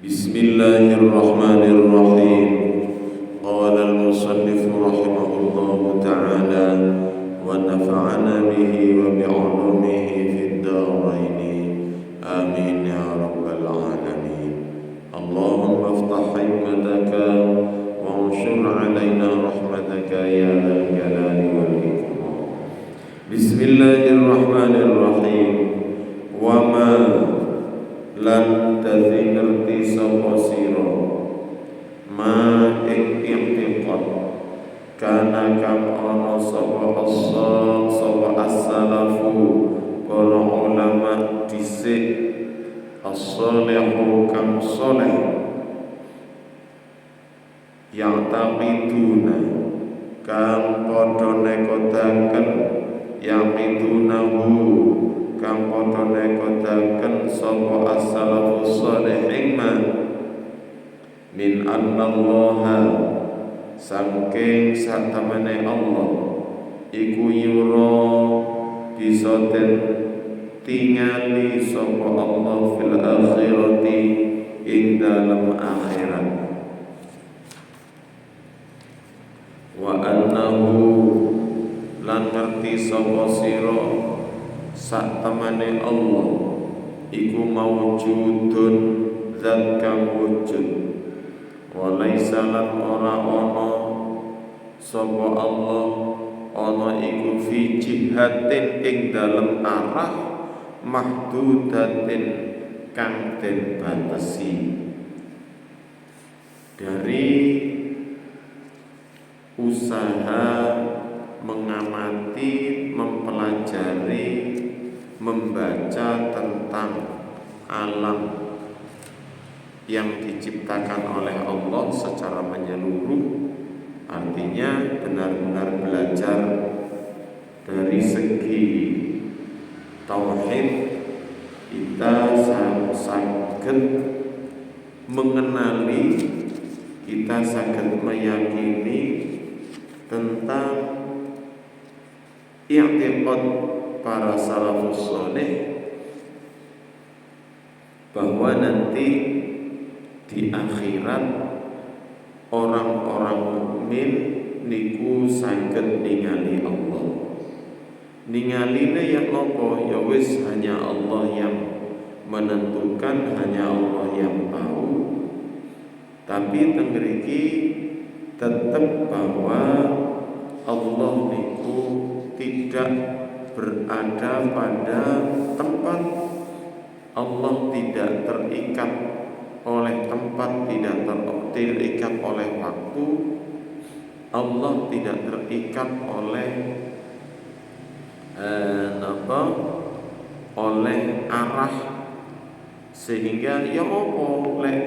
Bismillahirrahmanirrahim. Qala al-musannif rahimahullahu ta'ala wa nafa'ana bihi wa bi'ulumihi fid dharain. Amin ya rabbal alamin. Allahumma iftah hikmataka wa anshur 'alaina rahmataka ya dzal jalali wal ikram. Bismillahirrahmanirrahim. Wa ma lan dadi ngerti sapa sira ma ing i'tiqad kana kang ana sapa as-salafu para ulama dhisik as-salihu kang saleh yang taqiduna kang padha nekodaken yang itunahu kang padha nekodaken sapa as-salafus salih min annallaha saking satamene Allah iku yura bisa den tingali sapa Allah fil akhirati ing dalam akhirat wa annahu lan ngerti sapa sira satamene Allah iku mawjudun zat kang wujud walaisa lan ora ana sapa Allah ana iku fi jihatin ing dalem arah mahdudatin kang den batesi dari usaha mengamati, mempelajari, membaca tentang alam yang diciptakan oleh Allah secara menyeluruh, artinya benar-benar belajar dari segi tauhid, kita saged mengenali, kita saged meyakini tentang i'tiqad para salafus saleh bahwa nanti di akhirat orang-orang mukmin niku saged ningali Allah. Ningaline ya apa? Ya wis hanya Allah yang menentukan, hanya Allah yang tahu. Tapi teng mriki tetap bahwa Allah niku tidak berada pada tempat, Allah tidak terikat oleh tempat, tidak terikat oleh waktu, Allah tidak terikat oleh oleh arah, sehingga ya apa lek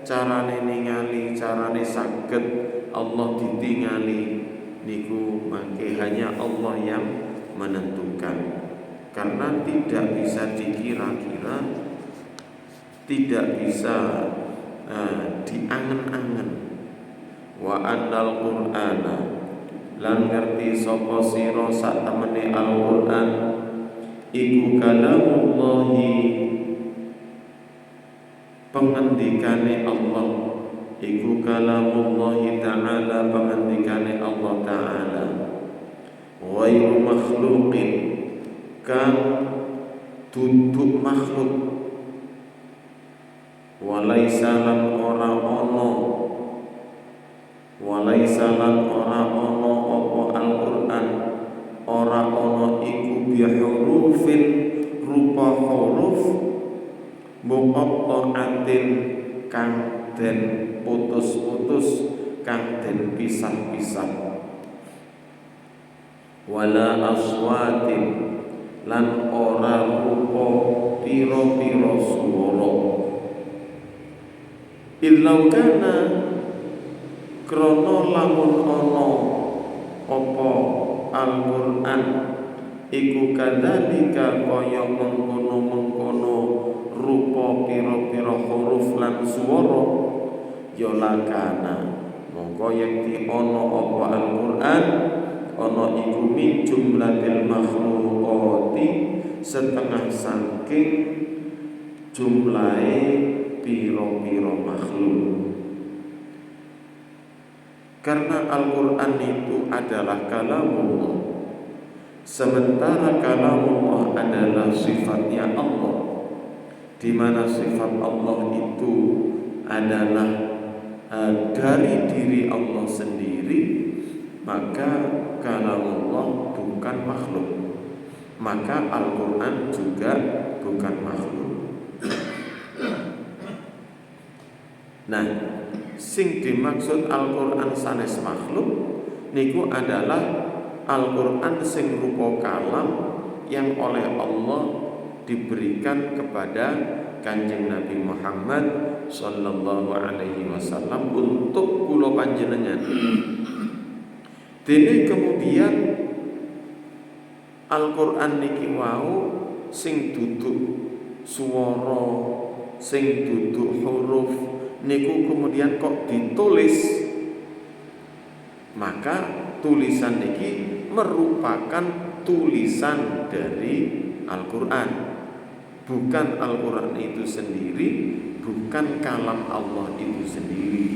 carane ningali, carane saged Allah ditingali niku mangke hanya Allah yang menentukan, karena tidak bisa dikira-kira, tidak bisa diangen-angen. Wa annal qur'ana lan ngerti sapa sira sak temene Al-Qur'an iku kalamullahi pengendikane Allah, iku kalamullahi ta'ala pengendikane Allah ta'ala, ghairu makhluqin kang duduk makhluk, walaisa lan ora ana, walaisa lan ora ana apa Al-Qur'an, ora ana iku bi hurufin rupa huruf muqatta'atin kang den putus-putus, kang den pisah-pisah, wala aswatin lan ora rupa pira-pira swara, illau kana krana lamun ana apa Al-Qur'an iku kadzalika kaya mengkono-mengkono rupa pira-pira huruf lan swara, ya lakana mongko yekti ana apa Al-Qur'an ana iku min jumlatil makhluqati setengah saking jumlahe piro-piro makhluk. Karena Al-Quran itu adalah kalamullah, sementara kalamullah adalah sifatnya Allah, di mana sifat Allah itu adalah dari diri Allah sendiri, maka kalamullah bukan makhluk, maka Al-Quran juga bukan makhluk. Nah, sing dimaksud Al-Quran sanes makhluk niku adalah Al-Quran sing rupa kalam yang oleh Allah diberikan kepada Kanjeng Nabi Muhammad sallallahu alaihi wasallam untuk kula panjenengan. Dene kemudian Al-Quran niki wau sing duduk swara, sing duduk huruf niku kemudian kok ditulis, maka tulisan niki merupakan tulisan dari Al-Quran, bukan Al-Quran itu sendiri, bukan kalam Allah itu sendiri.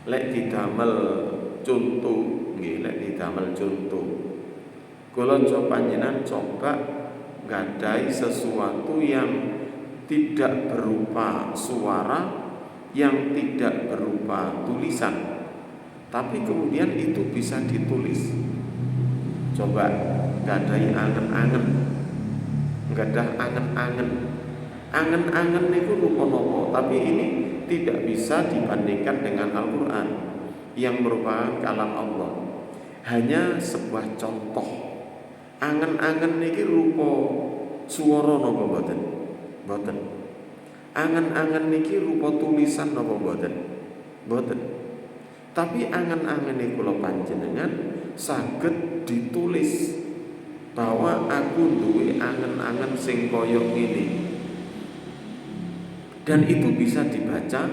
Lek didamel contoh, nggih, lek didamel contoh, kula panjenengan coba nggadahi sesuatu yang tidak berupa suara, yang tidak berupa tulisan, tapi kemudian itu bisa ditulis. Coba gadahi angen-angen, gadah angen-angen, angen-angen itu rupa nopo, tapi ini tidak bisa dibandingkan dengan Al-Quran yang merupakan kalam Allah. Hanya sebuah contoh. Angen-angen niki rupa swara napa mboten? Mboten. Angen-angen niki rupa tulisan napa mboten? Mboten. Tapi angen-angen niku kula panjenengan saged ditulis bahwa aku duwe angen-angen sing kaya ngene. Dan itu bisa dibaca,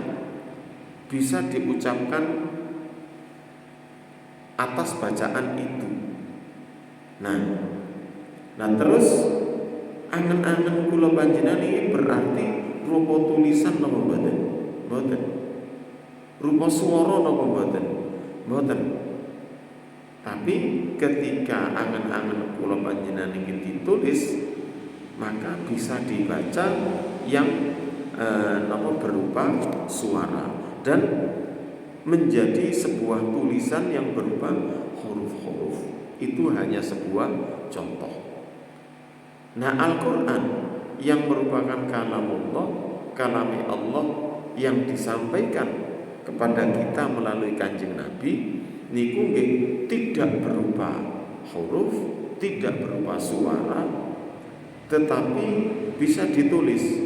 bisa diucapkan atas bacaan itu. Nah terus angen-angen kula panjenengan ini berarti rupa tulisan napa mboten? Mboten. Rupa swara napa mboten? Mboten. Tapi ketika angen-angen kula panjenengan iki ditulis, maka bisa dibaca yang berupa suara dan menjadi sebuah tulisan yang berupa huruf-huruf. Itu hanya sebuah contoh. Nah, Al-Quran yang merupakan kalamullah, kalami Allah yang disampaikan kepada kita melalui Kanjeng Nabi niku nggih tidak berupa huruf, tidak berupa suara, tetapi bisa ditulis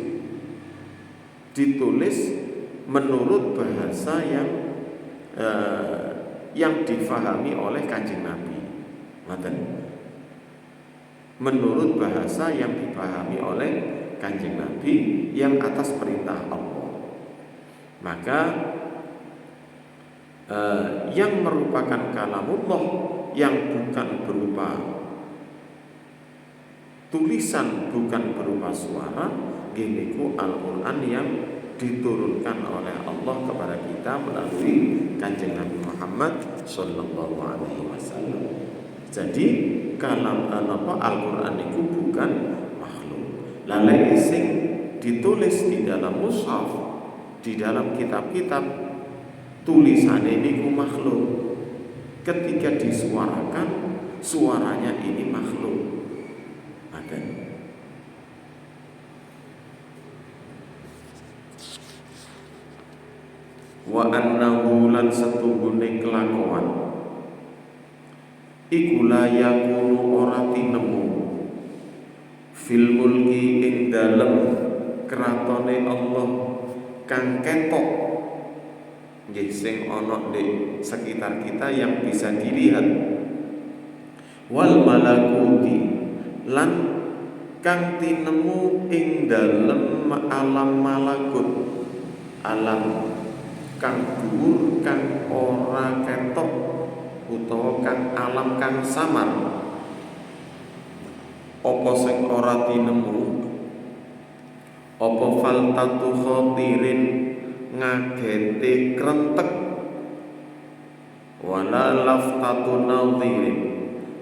menurut bahasa yang difahami oleh Kanjeng Nabi. Menurut bahasa yang dipahami oleh Kanjeng Nabi yang atas perintah Allah. Maka yang merupakan kalamullah yang bukan berupa tulisan, bukan berupa suara, giniku Al-Quran yang diturunkan oleh Allah kepada kita melalui Kanjeng Nabi Muhammad sallallahu alaihi wasallam. Jadi kalam Al-Quran itu bukan makhluk. Lalu sing ditulis di dalam mushaf, di dalam kitab-kitab, tulisan ini makhluk. Ketika disuarakan, suaranya ini makhluk. Wa annahu lan setuhune kelakuan iku la yakunu ora tinemu fil mulki ing dalem kratone Allah kang ketok nggih sing ana di sekitar kita yang bisa dilihat, wal malakuti lan kang tinemu ing dalem alam malakut, alam kang dhuwur kang ora ketok utawa kang alam kang samar. Apa sing ora tinemu? apa faltatu khatirin ngagete krentek, wala laftatu nadhirin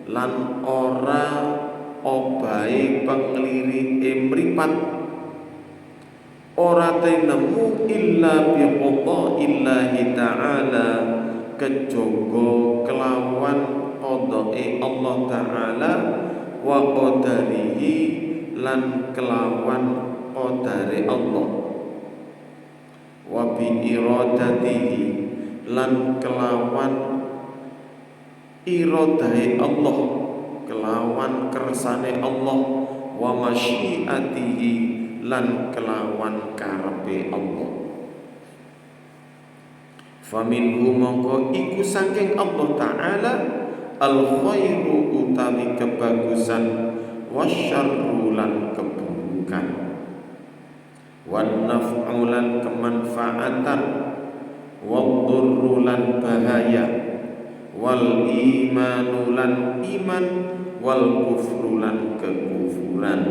lan ora obahe penglirike mripat, ora tenemu illa bi qada'illahi ta'ala kejaba kelawan qada'i Allah Ta'ala wa qadarihi lan kelawan qadari Allah, wa bi iradatihi lan kelawan iradahe Allah, kelawan kersane Allah, wa masyiatihi lan kelawan karepe Allah. Faminhu mongko iku saking Allah Ta'ala al khairu utawi kebagusan, wasyarru lan keburukan, wan naf'u lan kemanfaatan, wadurru lan bahaya, wal imanu lan iman, wal kufru lan kekufuran.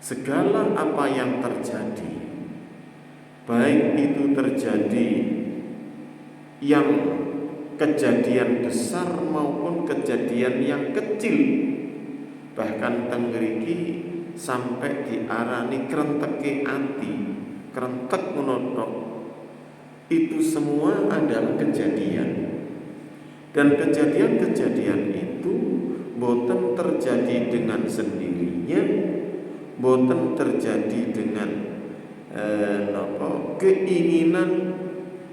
Segala apa yang terjadi, baik itu terjadi yang kejadian besar maupun kejadian yang kecil, bahkan tenggeriki sampai diarani krenteke ati, krentek menodok, itu semua adalah kejadian. Dan kejadian-kejadian itu boten terjadi dengan sendirinya, boten terjadi dengan keinginan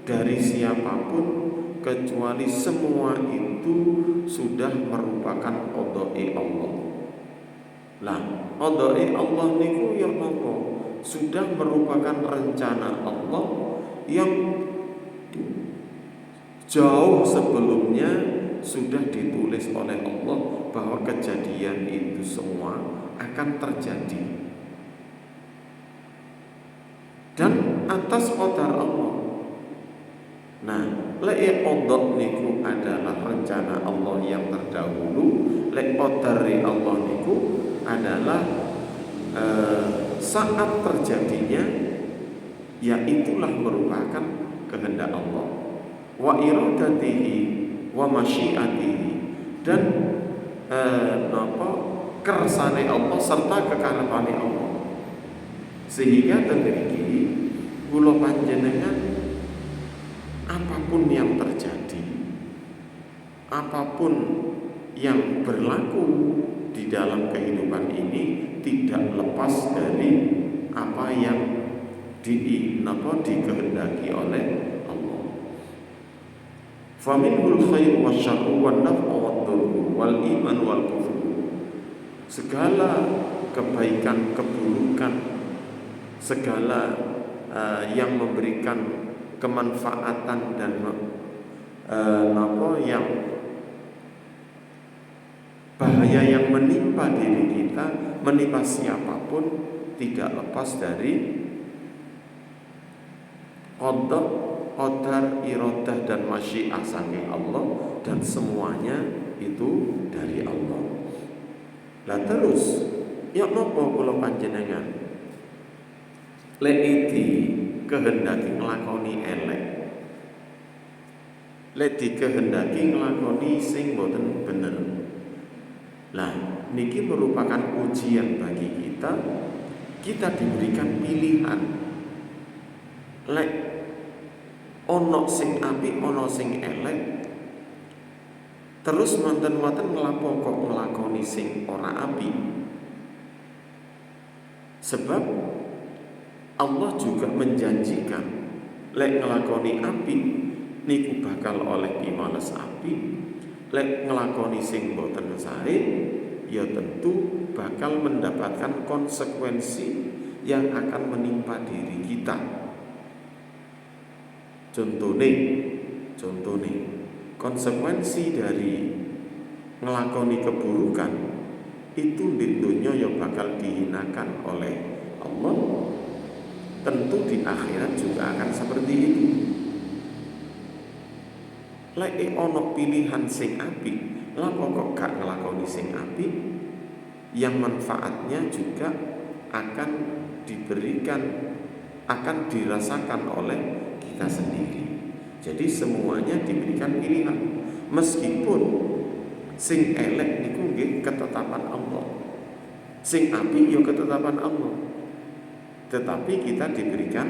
dari siapapun, kecuali semua itu sudah merupakan qada'i Allah. Lah, qada'i Allah niku ya apa? Sudah merupakan rencana Allah yang jauh sebelumnya sudah ditulis oleh Allah bahwa kejadian itu semua akan terjadi. Dan atas qadar Allah. Nah, lek qada niku adalah rencana Allah yang terdahulu, lek qadari Allah niku adalah saat terjadinya, ya itulah merupakan kehendak Allah. Wa iradatihi wa masyiatihi, dan kersane Allah serta kekarepane Allah. Sehingga tengriki kula panjenengan apapun yang terjadi, apapun yang berlaku di dalam kehidupan ini tidak lepas dari apa yang dikehendaki oleh Allah. Faminhul khair wasyarru wan naf'u wad-durru wal iman wal kufru. Segala kebaikan, keburukan, segala yang memberikan kemanfaatan dan yang bahaya yang menimpa diri kita, menimpa siapapun, tidak lepas dari qada, qadar, iradah dan masyiah saking Allah, dan semuanya itu dari Allah. Lah terus ya napa kula panjenengan lek iki kehendaki nglakoni elek, lek dikehendaki nglakoni sing boten bener. Lah niki merupakan ujian bagi kita. Kita diberikan pilihan. Lek ono sing apik, ono sing elek, terus manten-manten nglapo kok nglakoni sing ora apik. Sebab Allah juga menjanjikan lek nglakoni apik niku bakal oleh pimales apik, lek nglakoni sing boten sae ya tentu bakal mendapatkan konsekuensi yang akan menimpa diri kita. Contohnya konsekuensi dari nglakoni keburukan itu di dunia ya bakal dihinakan oleh Allah. Tentu di akhirat juga akan seperti itu. Lek ono pilihan sing apik, lha kok gak nglakoni sing apik yang manfaatnya juga akan diberikan, akan dirasakan oleh kita sendiri. Jadi semuanya diberikan pilihan. Meskipun sing elek niku nggih ketetapan Allah, sing apik yo ketetapan Allah, tetapi kita diberikan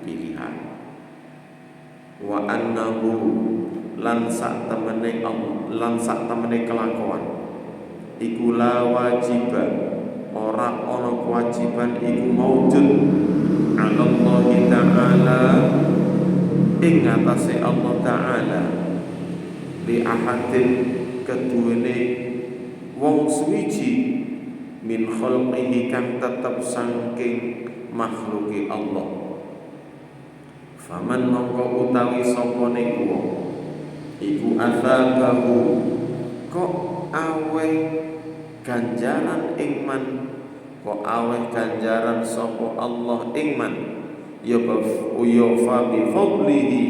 pilihan. Wa annahu lan sak temene kelakuan iku la wajiban, ora ana kewajiban iku maujud ala Allah Ta'ala ing atase Allah Ta'ala li ahadin keduwene wong suwiji min khalqihi kang tetep saking makhluki Allah. Faman mongko utawi sapa niku iku asabahu kok aweh ganjaran ing man, kok aweh ganjaran sapa Allah ing man, ya fa bi fadlihi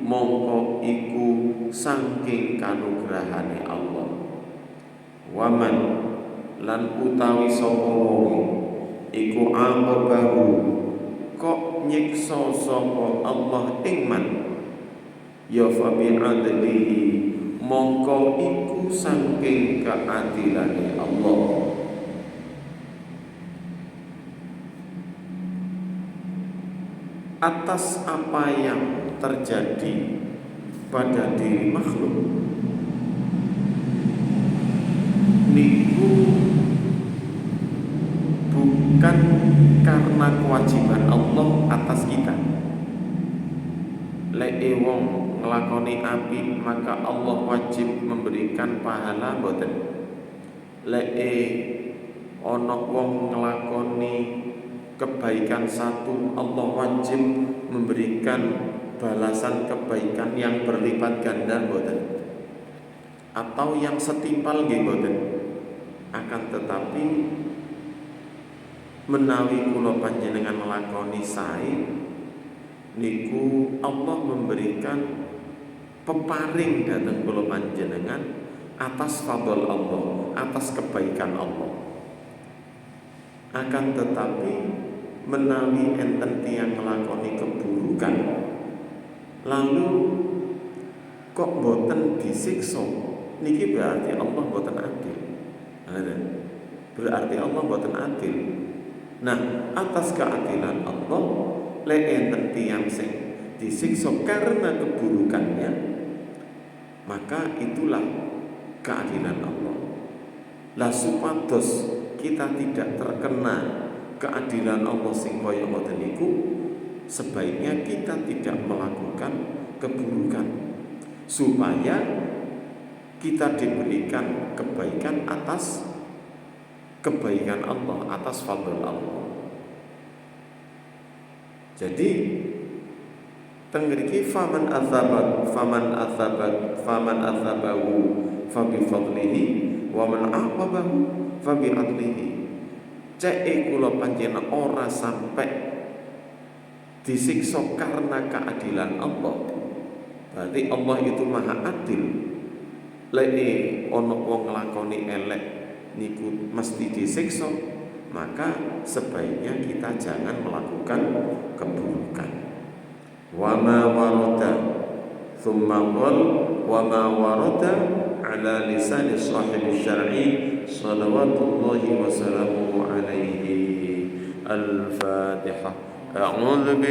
mongko iku saking kanugrahane Allah. Waman lan utawi sapa wong iku aqabahu kok nyiksa sapa Allah ing man, ya fa bi adlihi mongko iku saking keadilane Allah. Atas apa yang terjadi pada diri makhluk niku bukan karena kewajiban Allah atas kita. Lek wong nglakoni apik maka Allah wajib memberikan pahala mboten. Lek ana wong nglakoni kebaikan satu, Allah wajib memberikan balasan kebaikan yang berlipat ganda mboten, atau yang setimpal nggih mboten. Akan tetapi menawi kula panjenengan nglakoni sae niku Allah memberikan peparing dhateng kula panjenengan atas fadl Allah, atas kebaikan Allah. Akan tetapi menawi enten tiyang nglakoni keburukan lalu kok boten disiksa, niki berarti Allah boten adil. Berarti Allah boten adil. Nah, atas keadilan Allah lek enten tiyang sing disiksa karena keburukannya, maka itulah keadilan Allah. Lah supados kita tidak terkena keadilan Allah sing kaya ngoten niku, sebaiknya kita tidak melakukan keburukan supaya kita diberikan kebaikan atas kebaikan Allah, atas fadl Allah. Jadi tengriki faman athabahu fa bi fadlihi wa man aqabahu fa bi adlihi. Cek kula panjenengan ora sampai disiksa karena keadilan Allah, berarti Allah itu maha adil. Lek ana wong nglakoni elek niku mesti disiksa, maka sebaiknya kita jangan melakukan keburukan. Wa ma warada thumma qal wa ma warada ala lisan sahib syar'i salawatullahi wa salamuhu alaihi. Al-Fatihah. A'udzu